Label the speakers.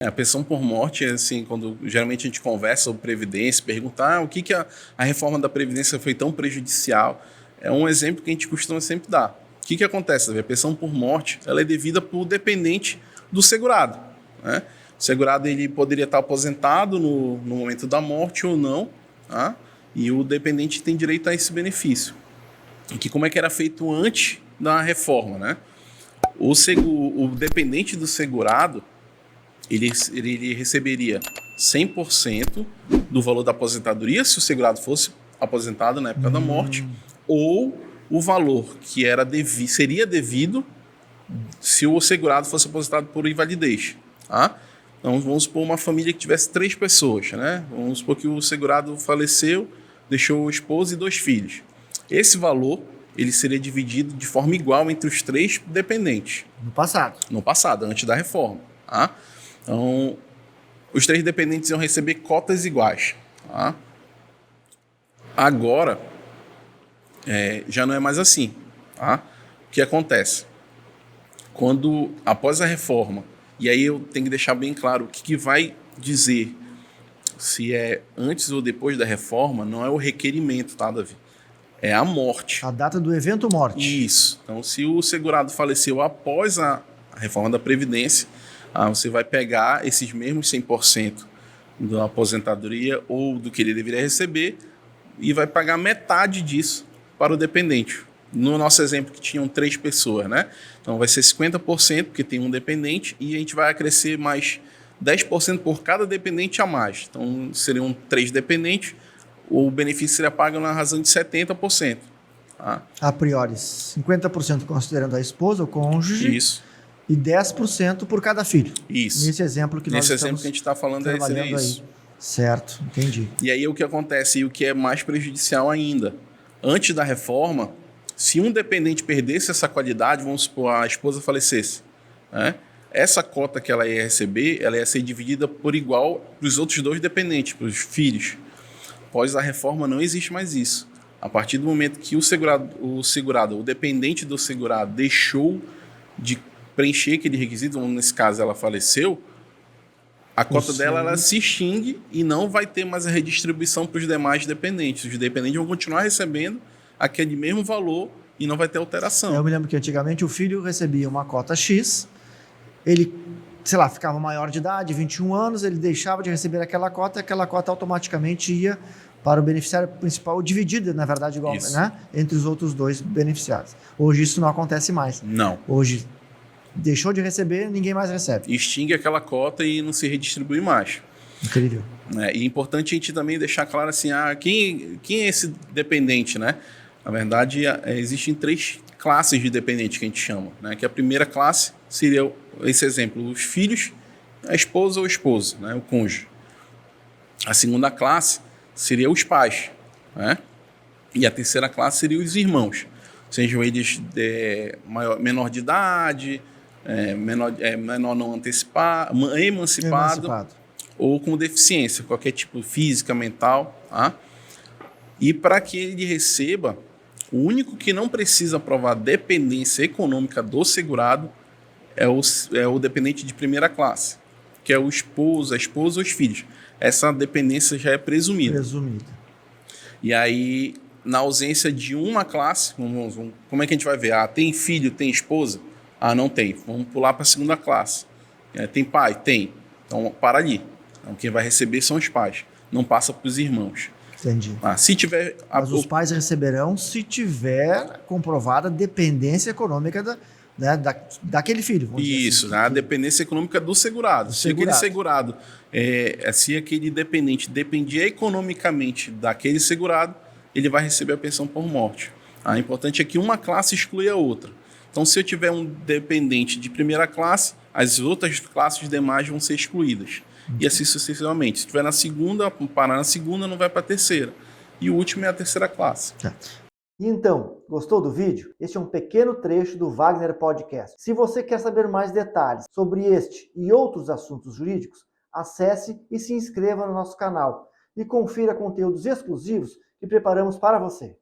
Speaker 1: A pensão por morte, assim, quando geralmente a gente conversa sobre Previdência, perguntar o que a reforma da Previdência foi tão prejudicial, é um exemplo que a gente costuma sempre dar. O que acontece? A pensão por morte ela é devida por dependente do segurado, né? O segurado ele poderia estar aposentado no momento da morte ou não, tá? E o dependente tem direito a esse benefício. E que como é que era feito antes da reforma, né? O dependente do segurado, ele receberia 100% do valor da aposentadoria se o segurado fosse aposentado na época da morte, ou o valor que seria devido se o segurado fosse aposentado por invalidez. Tá? Então, vamos supor uma família que tivesse 3 pessoas. Né? Vamos supor que o segurado faleceu, deixou a esposa e 2 filhos. Esse valor ele seria dividido de forma igual entre os 3 dependentes.
Speaker 2: No passado,
Speaker 1: antes da reforma. Tá? Então, os 3 dependentes iam receber cotas iguais. Tá? Agora, já não é mais assim. Tá? O que acontece? Após a reforma, e aí eu tenho que deixar bem claro o que vai dizer se é antes ou depois da reforma, não é o requerimento, tá, Davi? É a morte.
Speaker 2: A data do evento morte.
Speaker 1: Isso. Então, se o segurado faleceu após a reforma da Previdência, você vai pegar esses mesmos 100% da aposentadoria ou do que ele deveria receber e vai pagar metade disso para o dependente. No nosso exemplo, que tinham 3 pessoas, né? Então, vai ser 50%, porque tem um dependente, e a gente vai acrescer mais 10% por cada dependente a mais. Então, seriam 3 dependentes, o benefício seria pago na razão de 70%. Tá?
Speaker 2: A priori, 50% considerando a esposa, o cônjuge.
Speaker 1: Isso.
Speaker 2: E 10% por cada filho.
Speaker 1: Isso.
Speaker 2: Nesse exemplo que nós estamos
Speaker 1: exemplo que a gente está falando
Speaker 2: trabalhando
Speaker 1: seria isso.
Speaker 2: Aí. Certo, entendi.
Speaker 1: E aí o que acontece, e o que é mais prejudicial ainda, antes da reforma, se um dependente perdesse essa qualidade, vamos supor, a esposa falecesse, né? Essa cota que ela ia receber, ela ia ser dividida por igual para os outros 2 dependentes, para os filhos. Após a reforma não existe mais isso. A partir do momento que o dependente do segurado deixou de preencher aquele requisito, nesse caso ela faleceu, a cota dela ela se extingue e não vai ter mais a redistribuição para os demais dependentes. Os dependentes vão continuar recebendo aquele mesmo valor e não vai ter alteração.
Speaker 2: Eu me lembro que antigamente o filho recebia uma cota X, ele, ficava maior de idade, 21 anos, ele deixava de receber aquela cota automaticamente ia para o beneficiário principal, dividida, na verdade, igual, né, entre os outros 2 beneficiários. Hoje isso não acontece mais.
Speaker 1: Não.
Speaker 2: Hoje deixou de receber, ninguém mais recebe.
Speaker 1: Extingue aquela cota e não se redistribui mais.
Speaker 2: Incrível.
Speaker 1: E é importante a gente também deixar claro assim, quem é esse dependente, né? Na verdade, existem 3 classes de dependente que a gente chama, né? Que a primeira classe seria esse exemplo, os filhos, a esposa ou o esposo, né? O cônjuge. A segunda classe seria os pais, né? E a terceira classe seria os irmãos, sejam eles menor de idade, menor não emancipado ou com deficiência, qualquer tipo física, mental. Tá? E para que ele receba, o único que não precisa provar dependência econômica do segurado é o dependente de primeira classe, que é o esposo, a esposa ou os filhos. Essa dependência já é presumida. E aí, na ausência de uma classe, como é que a gente vai ver? Tem filho, tem esposa? Não tem. Vamos pular para a segunda classe. Tem pai? Tem. Então, para ali. Então, quem vai receber são os pais. Não passa para os irmãos.
Speaker 2: Entendi.
Speaker 1: Se tiver...
Speaker 2: Mas os pais receberão se tiver comprovada dependência econômica daquele filho.
Speaker 1: Isso, assim. A dependência econômica do segurado. Se aquele segurado, se aquele dependente dependia economicamente daquele segurado, ele vai receber a pensão por morte. O importante é que uma classe exclui a outra. Então, se eu tiver um dependente de primeira classe, as outras classes demais vão ser excluídas. E assim sucessivamente. Se estiver na segunda, parar na segunda, não vai para a terceira. E o último é a terceira classe.
Speaker 2: Então, gostou do vídeo? Este é um pequeno trecho do Wagner Podcast. Se você quer saber mais detalhes sobre este e outros assuntos jurídicos, acesse e se inscreva no nosso canal. E confira conteúdos exclusivos que preparamos para você.